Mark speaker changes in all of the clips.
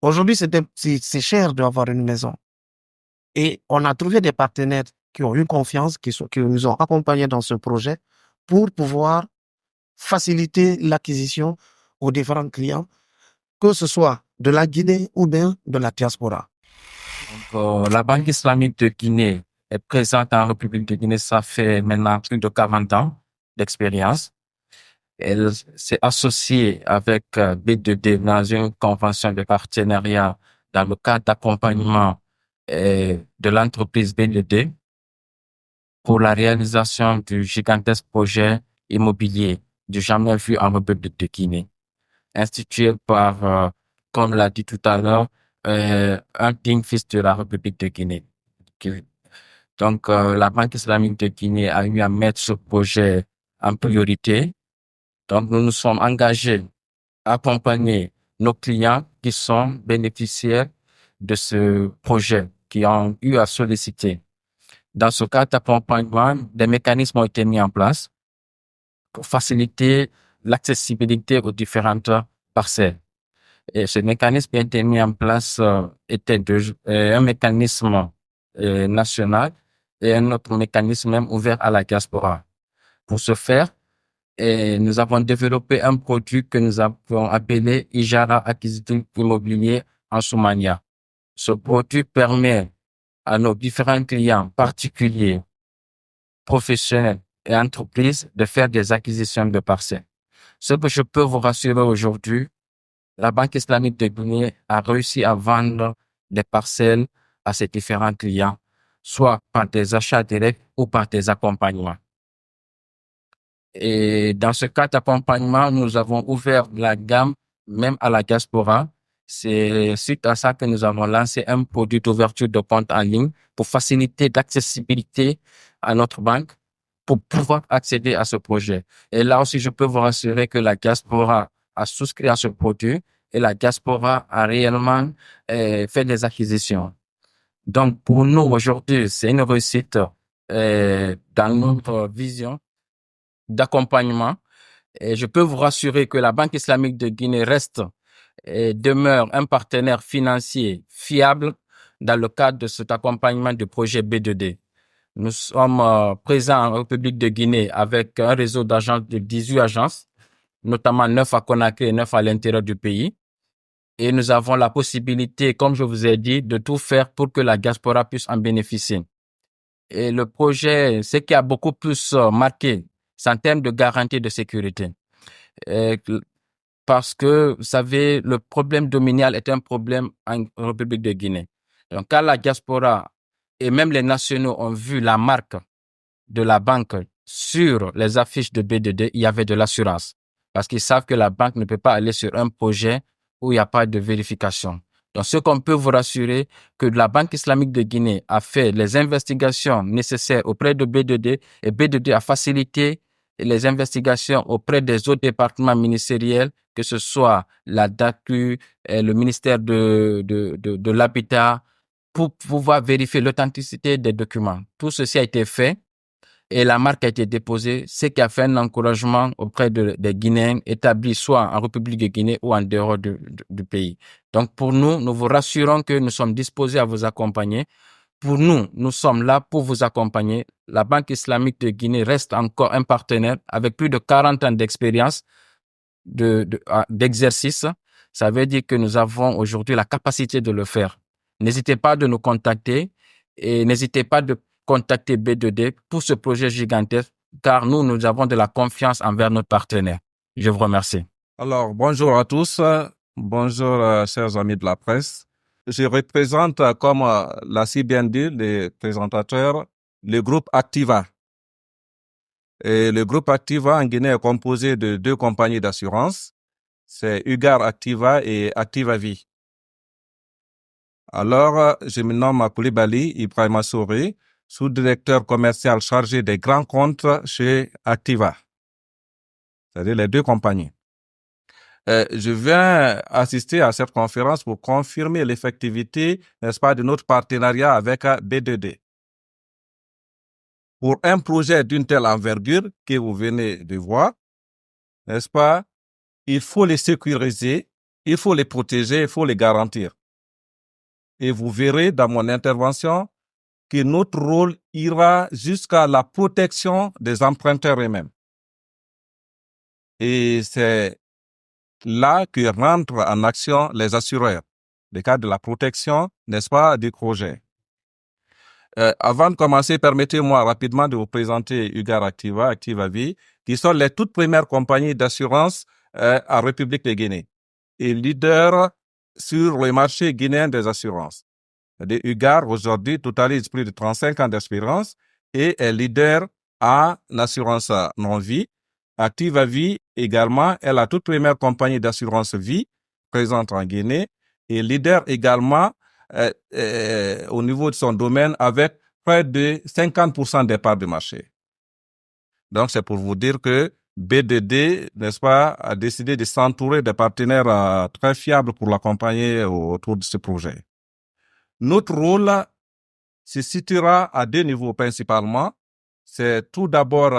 Speaker 1: Aujourd'hui, c'est cher d'avoir une maison. Et on a trouvé des partenaires qui ont eu confiance, qui nous ont accompagnés dans ce projet pour pouvoir faciliter l'acquisition aux différents clients, que ce soit de la Guinée ou bien de la diaspora.
Speaker 2: La Banque islamique de Guinée est présente en République de Guinée. Ça fait maintenant plus de 40 ans d'expérience. Elle s'est associée avec B2D dans une convention de partenariat dans le cadre d'accompagnement de l'entreprise B2D pour la réalisation du gigantesque projet immobilier du jamais vu en République de Guinée, institué par, comme l'a dit tout à l'heure, un digne fils de la République de Guinée. Donc, la Banque islamique de Guinée a eu à mettre ce projet en priorité. Donc, nous nous sommes engagés à accompagner nos clients qui sont bénéficiaires de ce projet, qui ont eu à solliciter. Dans ce cadre d'accompagnement, des mécanismes ont été mis en place pour faciliter l'accessibilité aux différentes parcelles. Et ce mécanisme qui a été mis en place était un mécanisme national et un autre mécanisme même ouvert à la diaspora. Pour ce faire, nous avons développé un produit que nous avons appelé Ijara Acquisition Immobilier en Soumania. Ce produit permet à nos différents clients particuliers, professionnels et entreprises de faire des acquisitions de parcelles. Ce que je peux vous rassurer aujourd'hui, la Banque islamique de Guinée a réussi à vendre des parcelles à ses différents clients, soit par des achats directs ou par des accompagnements. Et dans ce cas d'accompagnement, nous avons ouvert la gamme même à la diaspora. C'est suite à ça que nous avons lancé un produit d'ouverture de compte en ligne pour faciliter l'accessibilité à notre banque pour pouvoir accéder à ce projet. Et là aussi, je peux vous rassurer que la diaspora a souscrit à ce produit et la diaspora a réellement fait des acquisitions. Donc, pour nous, aujourd'hui, c'est une réussite dans notre vision d'accompagnement. Et je peux vous rassurer que la Banque islamique de Guinée reste et demeure un partenaire financier fiable dans le cadre de cet accompagnement du projet B2D. Nous sommes présents en République de Guinée avec un réseau d'agences de 18 agences, notamment 9 à Conakry et 9 à l'intérieur du pays. Et nous avons la possibilité, comme je vous ai dit, de tout faire pour que la diaspora puisse en bénéficier. Et le projet, ce qui a beaucoup plus marqué, c'est en termes de garantie de sécurité. Parce que, vous savez, le problème dominial est un problème en République de Guinée. Donc, quand la diaspora et même les nationaux ont vu la marque de la banque sur les affiches de B2D, il y avait de l'assurance. Parce qu'ils savent que la banque ne peut pas aller sur un projet où il n'y a pas de vérification. Donc, ce qu'on peut vous rassurer, que la Banque islamique de Guinée a fait les investigations nécessaires auprès de B2D et B2D a facilité les investigations auprès des autres départements ministériels, que ce soit la DACU, le ministère de l'Habitat, pour pouvoir vérifier l'authenticité des documents. Tout ceci a été fait et la marque a été déposée, ce qui a fait un encouragement auprès des Guinéens établis soit en République de Guinée ou en dehors du pays. Donc pour nous, nous vous rassurons que nous sommes disposés à vous accompagner. Pour nous, nous sommes là pour vous accompagner. La Banque islamique de Guinée reste encore un partenaire avec plus de 40 ans d'expérience d'exercice. Ça veut dire que nous avons aujourd'hui la capacité de le faire. N'hésitez pas de nous contacter et n'hésitez pas de contacter B2D pour ce projet gigantesque, car nous avons de la confiance envers notre partenaire. Je vous remercie.
Speaker 3: Alors, bonjour à tous. Bonjour, chers amis de la presse. Je représente, comme l'a si bien dit le présentateur, le groupe Activa. Et le groupe Activa en Guinée est composé de 2 compagnies d'assurance. C'est Ugar Activa et Activa Vie. Alors, je me nomme Koulibaly Ibrahima Souré, sous-directeur commercial chargé des grands comptes chez Activa, c'est-à-dire les 2 compagnies. Je viens assister à cette conférence pour confirmer l'effectivité, n'est-ce pas, de notre partenariat avec B2D. Pour un projet d'une telle envergure que vous venez de voir, n'est-ce pas, il faut le sécuriser il faut les protéger, il faut les garantir. Et vous verrez dans mon intervention que notre rôle ira jusqu'à la protection des emprunteurs eux-mêmes. Et c'est là que rentrent en action les assureurs, le cas de la protection, n'est-ce pas, du projet. Avant de commencer, permettez-moi rapidement de vous présenter Ugar Activa, Activa Vie, qui sont les toutes premières compagnies d'assurance en République de Guinée et leader sur le marché guinéen des assurances. Ugar, aujourd'hui, totalise plus de 35 ans d'expérience et est leader en assurance non-vie. Activa Vie également est la toute première compagnie d'assurance vie présente en Guinée et leader également au niveau de son domaine avec près de 50% des parts de marché. Donc, c'est pour vous dire que BDD, n'est-ce pas, a décidé de s'entourer de partenaires très fiables pour l'accompagner autour de ce projet. Notre rôle se situera à deux niveaux principalement. C'est tout d'abord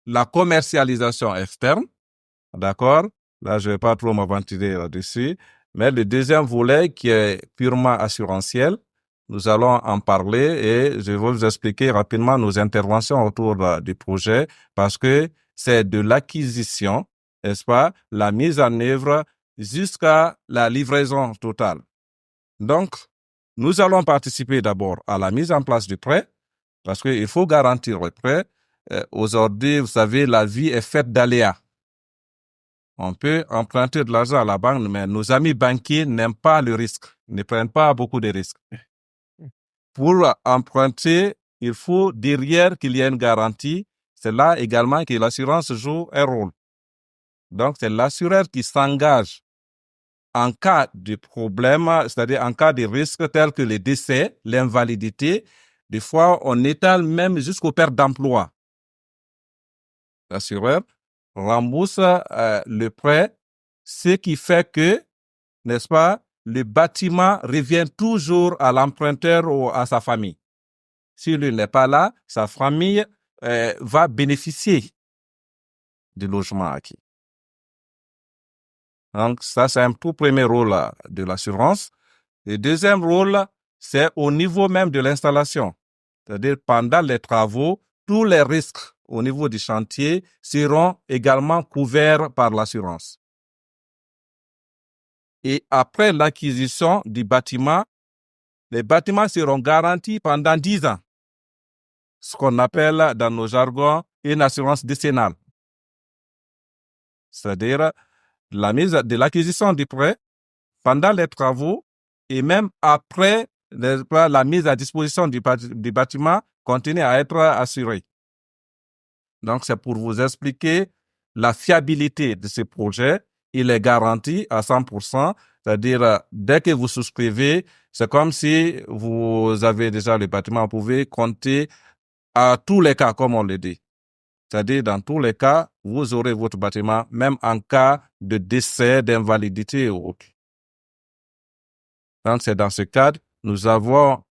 Speaker 3: la commercialisation externe, d'accord? Là, je ne vais pas trop m'aventurer là-dessus. Mais le deuxième volet qui est purement assurantiel, nous allons en parler et je vais vous expliquer rapidement nos interventions autour du projet parce que c'est de l'acquisition, n'est-ce pas, la mise en œuvre jusqu'à la livraison totale. Donc, nous allons participer d'abord à la mise en place du prêt parce qu'il faut garantir le prêt. Aujourd'hui, vous savez, la vie est faite d'aléas. On peut emprunter de l'argent à la banque, mais nos amis banquiers n'aiment pas le risque, ne prennent pas beaucoup de risques. Pour emprunter, il faut derrière qu'il y ait une garantie. C'est là également que l'assurance joue un rôle. Donc, c'est l'assureur qui s'engage en cas de problème, c'est-à-dire en cas de risques tels que le décès, l'invalidité. Des fois, on étale même jusqu'aux pertes d'emploi. L'assureur rembourse le prêt, ce qui fait que, n'est-ce pas, le bâtiment revient toujours à l'emprunteur ou à sa famille. Si lui n'est pas là, sa famille va bénéficier du logement acquis. Donc, ça, c'est un tout premier rôle de l'assurance. Le deuxième rôle, c'est au niveau même de l'installation. C'est-à-dire, pendant les travaux, tous les risques au niveau du chantier seront également couverts par l'assurance. Et après l'acquisition du bâtiment, les bâtiments seront garantis pendant 10 ans. Ce qu'on appelle dans nos jargons une assurance décennale. C'est-à-dire la mise de l'acquisition du prêt pendant les travaux et même après la mise à disposition du bâtiment continue à être assurée. Donc, c'est pour vous expliquer la fiabilité de ce projet. Il est garanti à 100%, c'est-à-dire dès que vous souscrivez, c'est comme si vous avez déjà le bâtiment, vous pouvez compter à tous les cas, comme on le dit. C'est-à-dire, dans tous les cas, vous aurez votre bâtiment, même en cas de décès, d'invalidité ou autre. Donc, c'est dans ce cadre, nous allons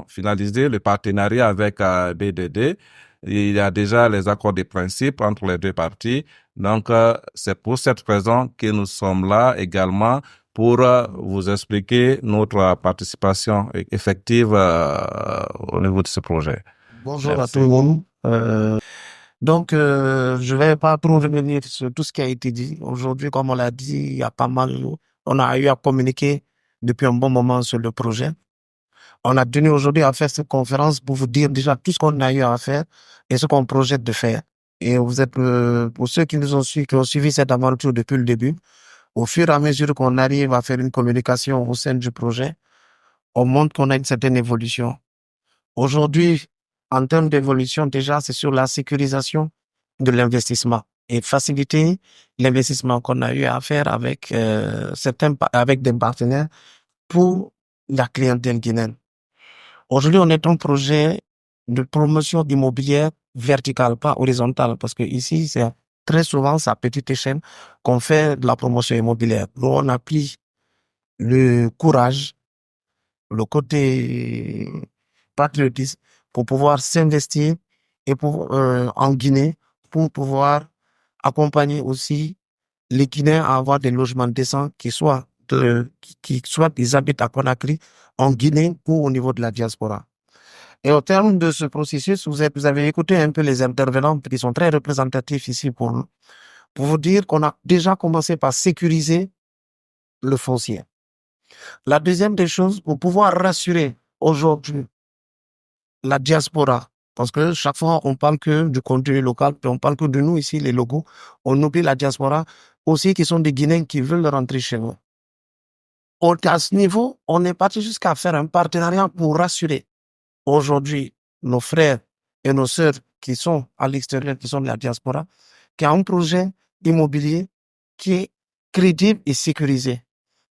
Speaker 3: finaliser le partenariat avec BDD. Il y a déjà les accords de principe entre les deux parties. Donc, c'est pour cette raison que nous sommes là également pour vous expliquer notre participation effective au niveau de ce projet.
Speaker 1: Bonjour
Speaker 3: Merci.
Speaker 1: à tout le monde. Je vais pas trop revenir sur tout ce qui a été dit. Aujourd'hui, comme on l'a dit, il y a pas mal, on a eu à communiquer depuis un bon moment sur le projet. On a tenu aujourd'hui à faire cette conférence pour vous dire déjà tout ce qu'on a eu à faire et ce qu'on projette de faire. Et vous êtes, pour ceux qui nous ont suivi, qui ont suivi cette aventure depuis le début, au fur et à mesure qu'on arrive à faire une communication au sein du projet, on montre qu'on a une certaine évolution. Aujourd'hui, en termes d'évolution, déjà, c'est sur la sécurisation de l'investissement et faciliter l'investissement qu'on a eu à faire avec avec des partenaires pour la clientèle guinéenne. Aujourd'hui, on est un projet de promotion immobilière verticale, pas horizontale, parce que ici, c'est très souvent à petite échelle qu'on fait de la promotion immobilière. Nous, on a pris le courage, le côté patriotisme pour pouvoir s'investir et pour en Guinée pour pouvoir accompagner aussi les Guinéens à avoir des logements décents qui soient ils habitent à Conakry, en Guinée ou au niveau de la diaspora. Et au terme de ce processus, vous avez écouté un peu les intervenants qui sont très représentatifs ici pour nous, pour vous dire qu'on a déjà commencé par sécuriser le foncier. La deuxième des choses, pour pouvoir rassurer aujourd'hui la diaspora, parce que chaque fois on parle que du contenu local, puis on parle que de nous ici, les locaux, on oublie la diaspora aussi qui sont des Guinéens qui veulent rentrer chez nous. À ce niveau, on est parti jusqu'à faire un partenariat pour rassurer aujourd'hui nos frères et nos sœurs qui sont à l'extérieur, qui sont de la diaspora, qui a un projet immobilier qui est crédible et sécurisé.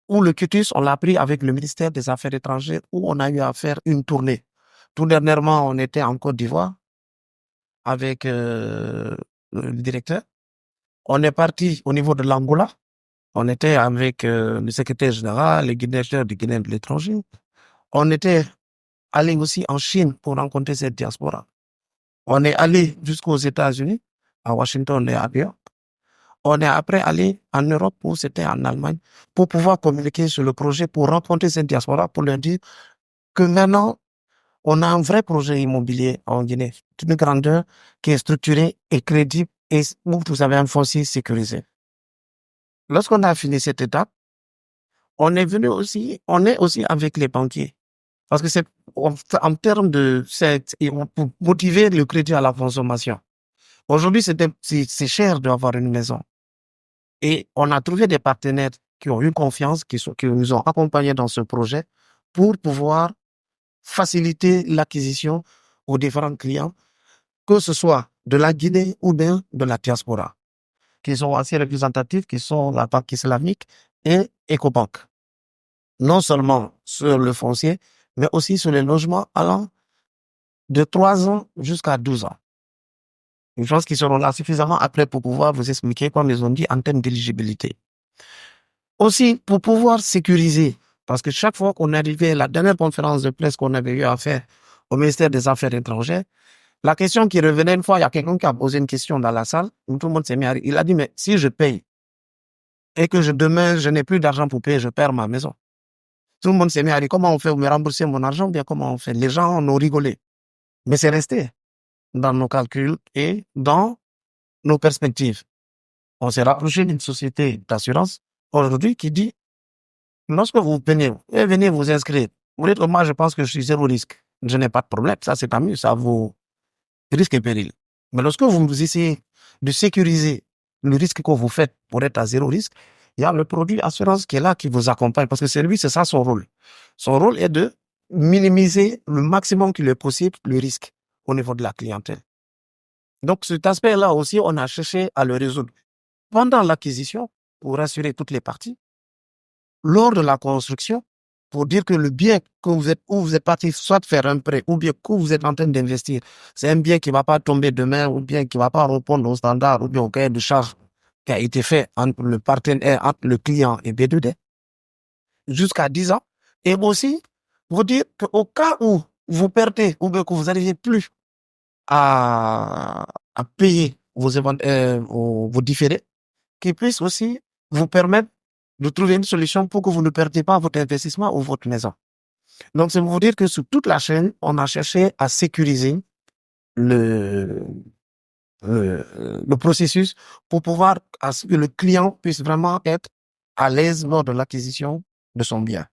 Speaker 1: Où le cutus, on l'a pris avec le ministère des Affaires étrangères, où on a eu à faire une tournée. Tout dernièrement, on était en Côte d'Ivoire avec le directeur. On est parti au niveau de l'Angola. On était avec le secrétaire général, le directeur du Guinée de l'étranger. On était allé aussi en Chine pour rencontrer cette diaspora. On est allé jusqu'aux États-Unis, à Washington et à New York. On est après allé en Europe, où c'était en Allemagne, pour pouvoir communiquer sur le projet, pour rencontrer cette diaspora, pour leur dire que maintenant, on a un vrai projet immobilier en Guinée, d'une grandeur qui est structurée et crédible et où vous avez un foncier sécurisé. Lorsqu'on a fini cette étape, on est aussi avec les banquiers. Parce que c'est en termes de pour motiver le crédit à la consommation. Aujourd'hui, c'est cher d'avoir une maison. Et on a trouvé des partenaires qui ont eu confiance, qui nous ont accompagnés dans ce projet pour pouvoir faciliter l'acquisition aux différents clients, que ce soit de la Guinée ou bien de la diaspora, qui sont assez représentatifs, qui sont la Banque islamique et Ecobank. Non seulement sur le foncier, mais aussi sur les logements allant de 3 ans jusqu'à 12 ans. Je pense qu'ils seront là suffisamment après pour pouvoir vous expliquer, comme ils ont dit, en termes d'éligibilité. Aussi, pour pouvoir sécuriser, parce que chaque fois qu'on arrivait, la dernière conférence de presse qu'on avait eu à faire au ministère des Affaires étrangères, la question qui revenait une fois, il y a quelqu'un qui a posé une question dans la salle, où tout le monde s'est mis à rire. Il a dit, mais si je paye et que demain, je n'ai plus d'argent pour payer, je perds ma maison. Tout le monde s'est mis à dire, comment on fait pour me rembourser mon argent, bien comment on fait? Les gens ont rigolé. Mais c'est resté dans nos calculs et dans nos perspectives. On s'est rapproché d'une société d'assurance aujourd'hui qui dit, lorsque vous venez vous inscrire, vous dites que moi je pense que je suis zéro risque. Je n'ai pas de problème, ça c'est tant mieux, ça vaut risque et péril. Mais lorsque vous essayez de sécuriser le risque que vous faites pour être à zéro risque, il y a le produit assurance qui est là, qui vous accompagne, parce que c'est lui, c'est ça son rôle. Son rôle est de minimiser le maximum qu'il est possible le risque au niveau de la clientèle. Donc cet aspect-là aussi, on a cherché à le résoudre pendant l'acquisition pour rassurer toutes les parties, lors de la construction, pour dire que le bien que vous êtes parti soit faire un prêt ou bien que vous êtes en train d'investir, c'est un bien qui ne va pas tomber demain ou bien qui ne va pas répondre aux standards ou bien au cahier de charge qui a été fait entre le partenaire, entre le client et B2D jusqu'à 10 ans. Et aussi, vous dire qu'au cas où vous perdez ou bien que vous n'arrivez plus à payer vos différés, qui puisse aussi vous permettre de trouver une solution pour que vous ne perdiez pas votre investissement ou votre maison. Donc, c'est pour vous dire que sur toute la chaîne, on a cherché à sécuriser le processus pour pouvoir à ce que le client puisse vraiment être à l'aise lors de l'acquisition de son bien.